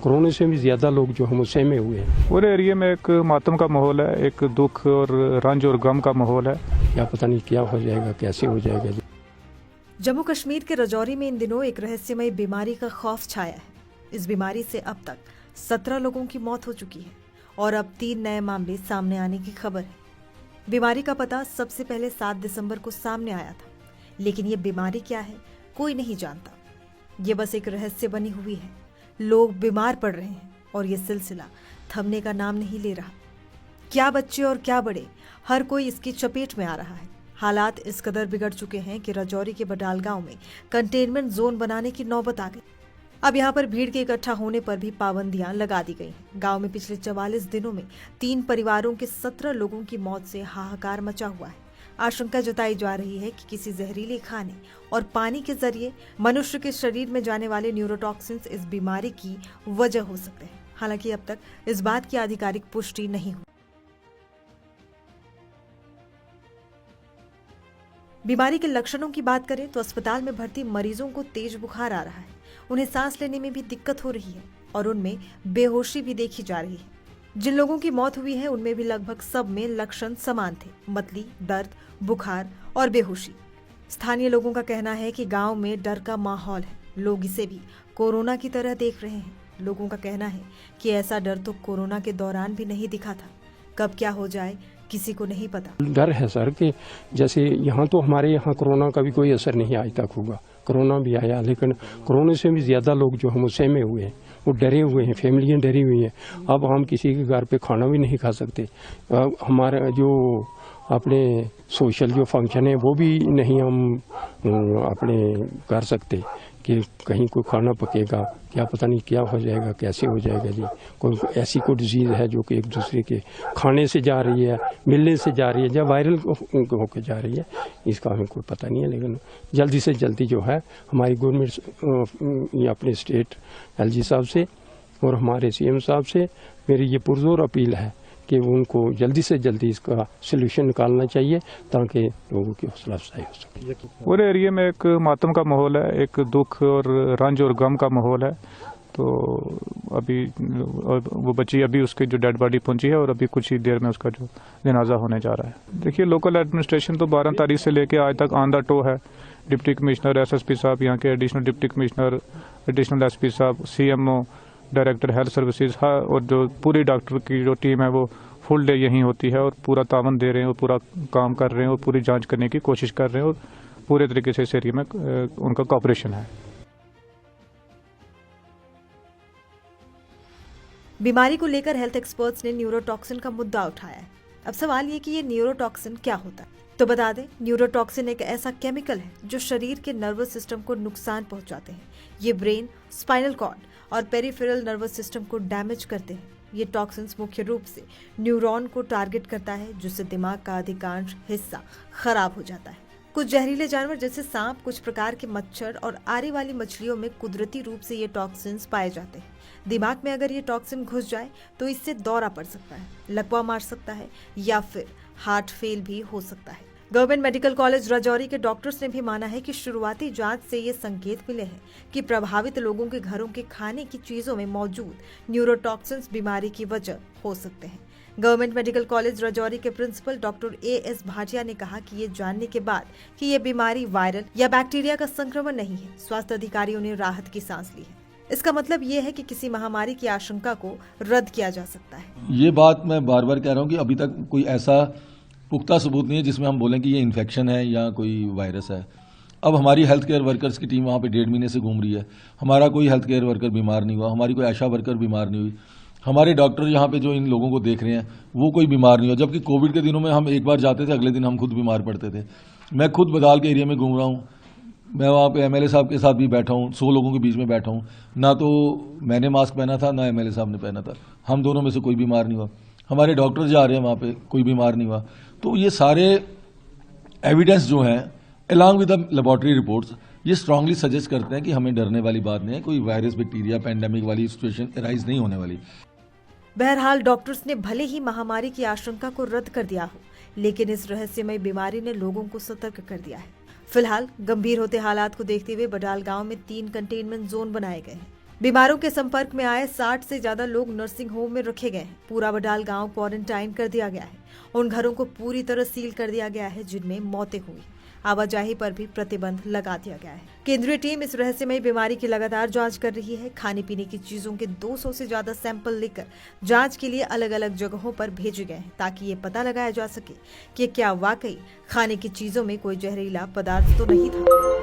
Corona से भी ज़्यादा लोग जो हम सहमे हुए हैं। पूरे एरिया में एक मातम का माहौल है, एक दुख और रंज और गम का माहौल है। क्या पता नहीं क्या हो जाएगा, कैसे हो जाएगा। जम्मू कश्मीर के राजौरी में इन दिनों एक रहस्यमयी बीमारी का खौफ छाया है। इस बीमारी से अब तक 17 लोगों की मौत हो चुकी है और अब 3 नए मामले सामने आने की खबर है। बीमारी का पता सबसे पहले 7 दिसंबर को सामने आया था, लेकिन ये बीमारी क्या है कोई नहीं जानता। ये बस एक रहस्य बनी हुई है। लोग बीमार पड़ रहे हैं और ये सिलसिला थमने का नाम नहीं ले रहा। क्या बच्चे और क्या बड़े, हर कोई इसकी चपेट में आ रहा है। हालात इस कदर बिगड़ चुके हैं कि राजौरी के बडाल गांव में कंटेनमेंट जोन बनाने की नौबत आ गई। अब यहां पर भीड़ के इकट्ठा होने पर भी पाबंदियां लगा दी गई हैं। गांव में पिछले 44 दिनों में 3 परिवारों के 17 लोगों की मौत से हाहाकार मचा हुआ है। आशंका जताई जा रही है कि किसी जहरीले खाने और पानी के जरिए मनुष्य के शरीर में जाने वाले न्यूरोटॉक्सिन्स इस बीमारी की वजह हो सकते हैं। हालांकि अब तक इस बात की आधिकारिक पुष्टि नहीं हुई। बीमारी के लक्षणों की बात करें तो अस्पताल में भर्ती मरीजों को तेज बुखार आ रहा है, उन्हें सांस लेने में भी दिक्कत हो रही है और उनमें बेहोशी भी देखी जा रही है। जिन लोगों की मौत हुई है उनमें भी लगभग सब में लक्षण समान थे, मतली, दर्द, बुखार और बेहोशी। स्थानीय लोगों का कहना है कि गांव में डर का माहौल है, लोग इसे भी कोरोना की तरह देख रहे हैं। लोगों का कहना है कि ऐसा डर तो कोरोना के दौरान भी नहीं दिखा था, कब क्या हो जाए किसी को नहीं पता। डर है सर कि जैसे यहाँ तो हमारे यहाँ कोरोना का भी कोई असर नहीं आज तक होगा। कोरोना भी आया लेकिन कोरोना से भी ज़्यादा लोग जो हम सहमे हुए हैं, वो डरे हुए हैं, फैमिलियाँ डरी हुई हैं। अब हम किसी के घर पे खाना भी नहीं खा सकते। हमारा जो अपने सोशल जो फंक्शन है वो भी नहीं हम अपने कर सकते कि कहीं कोई खाना पकेगा, क्या पता नहीं क्या हो जाएगा, कैसे हो जाएगा जी। कोई ऐसी कोई डिजीज़ है जो कि एक दूसरे के खाने से जा रही है, मिलने से जा रही है या वायरल होकर जा रही है, इसका हमें कोई पता नहीं है। लेकिन जल्दी से जल्दी जो है हमारी गवर्नमेंट अपने स्टेट LG साहब से और हमारे CM साहब से मेरी ये पुरजोर अपील है कि उनको जल्दी से जल्दी इसका सोल्यूशन निकालना चाहिए ताकि लोगों की हौसला अफजाई हो सके। पूरे एरिया में एक मातम का माहौल है, एक दुख और रंज और गम का माहौल है। तो अभी वो बच्ची अभी उसकी जो डेड बॉडी पहुंची है और अभी कुछ ही देर में उसका जो जनाजा होने जा रहा है। देखिए, लोकल एडमिनिस्ट्रेशन तो 12 तारीख से लेके आज तक ऑन द टो है। डिप्टी कमिश्नर, SSP साहब, यहाँ के additional deputy commissioner, additional SP साहब, CMO, डायरेक्टर हेल्थ सर्विसेज और जो पूरी डॉक्टर की जो टीम है वो फुल डे यहीं होती है और पूरा तावन दे रहे हैं और पूरा काम कर रहे हैं और पूरी जांच करने की कोशिश कर रहे हैं और पूरे तरीके से इस एरिया में उनका कॉपरेशन है। बीमारी को लेकर हेल्थ एक्सपर्ट्स ने न्यूरोटॉक्सिन का मुद्दा उठाया है। अब सवाल ये कि ये न्यूरोटॉक्सिन क्या होता है। तो बता दें, न्यूरोटॉक्सिन एक ऐसा केमिकल है जो शरीर के नर्वस सिस्टम को नुकसान पहुंचाते हैं। ये ब्रेन, स्पाइनल कॉर्ड और पेरिफेरल नर्वस सिस्टम को डैमेज करते हैं। ये टॉक्सिन्स मुख्य रूप से न्यूरॉन को टारगेट करता है, जिससे दिमाग का अधिकांश हिस्सा खराब हो जाता है। कुछ जहरीले जानवर जैसे सांप, कुछ प्रकार के मच्छर और आरे वाली मछलियों में कुदरती रूप से ये टॉक्सिन्स पाए जाते हैं। दिमाग में अगर ये टॉक्सिन घुस जाए तो इससे दौरा पड़ सकता है, लकवा मार सकता है या फिर हार्ट फेल भी हो सकता है। गवर्नमेंट मेडिकल कॉलेज राजौरी के डॉक्टर्स ने भी माना है कि शुरुआती जांच से ये संकेत मिले हैं कि प्रभावित लोगों के घरों के खाने की चीजों में मौजूद न्यूरोटॉक्सिन्स बीमारी की वजह हो सकते हैं। गवर्नमेंट मेडिकल कॉलेज राजौरी के प्रिंसिपल डॉक्टर AS भाटिया ने कहा कि ये जानने के बाद कि ये बीमारी वायरल या बैक्टीरिया का संक्रमण नहीं है, स्वास्थ्य अधिकारियों ने राहत की सांस ली है। इसका मतलब ये है कि किसी महामारी की आशंका को रद्द किया जा सकता है। ये बात मैं बार बार कह रहा हूँ कि अभी तक कोई ऐसा पुख्ता सबूत नहीं है जिसमें हम बोलें कि ये इन्फेक्शन है या कोई वायरस है। अब हमारी हेल्थ केयर वर्कर्स की टीम वहाँ पे 1.5 महीने से घूम रही है। हमारा कोई हेल्थ केयर वर्कर बीमार नहीं हुआ, हमारी कोई आशा वर्कर बीमार नहीं हुई, हमारे डॉक्टर यहाँ पे जो इन लोगों को देख रहे हैं वो कोई बीमार नहीं हुआ। जबकि कोविड के दिनों में हम एक बार जाते थे, अगले दिन हम खुद बीमार पड़ते थे। मैं खुद बदाल के एरिया में घूम रहा हूँ, मैं वहाँ पे MLA साहब के साथ भी बैठा हूँ, 100 लोगों के बीच में बैठा हूँ। ना तो मैंने मास्क पहना था, ना MLA साहब ने पहना था। हम दोनों में से कोई बीमार नहीं हुआ। हमारे डॉक्टर जा रहे हैं वहाँ पे, कोई बीमार नहीं हुआ। तो ये सारे एविडेंस जो हैं along with the laboratory reports, ये स्ट्रांगली सजेस्ट करते हैं कि हमें डरने वाली बात नहीं है, कोई वायरस, बैक्टीरिया, पैंडेमिक वाली सिचुएशन अराइज नहीं होने वाली। बहरहाल डॉक्टर्स ने भले ही महामारी की आशंका को रद्द कर दिया हो, लेकिन इस रहस्यमय बीमारी ने लोगों को सतर्क कर दिया है। फिलहाल गंभीर होते हालात को देखते हुए बडाल गांव में 3 कंटेनमेंट जोन बनाए गए हैं। बीमारों के संपर्क में आए 60 से ज्यादा लोग नर्सिंग होम में रखे गए हैं। पूरा बडाल गांव क्वारंटाइन कर दिया गया है। उन घरों को पूरी तरह सील कर दिया गया है जिनमें मौतें हुई। आवाजाही पर भी प्रतिबंध लगा दिया गया है। केंद्रीय टीम इस रहस्यमयी बीमारी की लगातार जांच कर रही है। खाने पीने की चीजों के 200 से ज्यादा सैंपल लेकर जांच के लिए अलग अलग जगहों पर भेजे गए हैं ताकि ये पता लगाया जा सके कि क्या वाकई खाने की चीजों में कोई जहरीला पदार्थ तो नहीं था।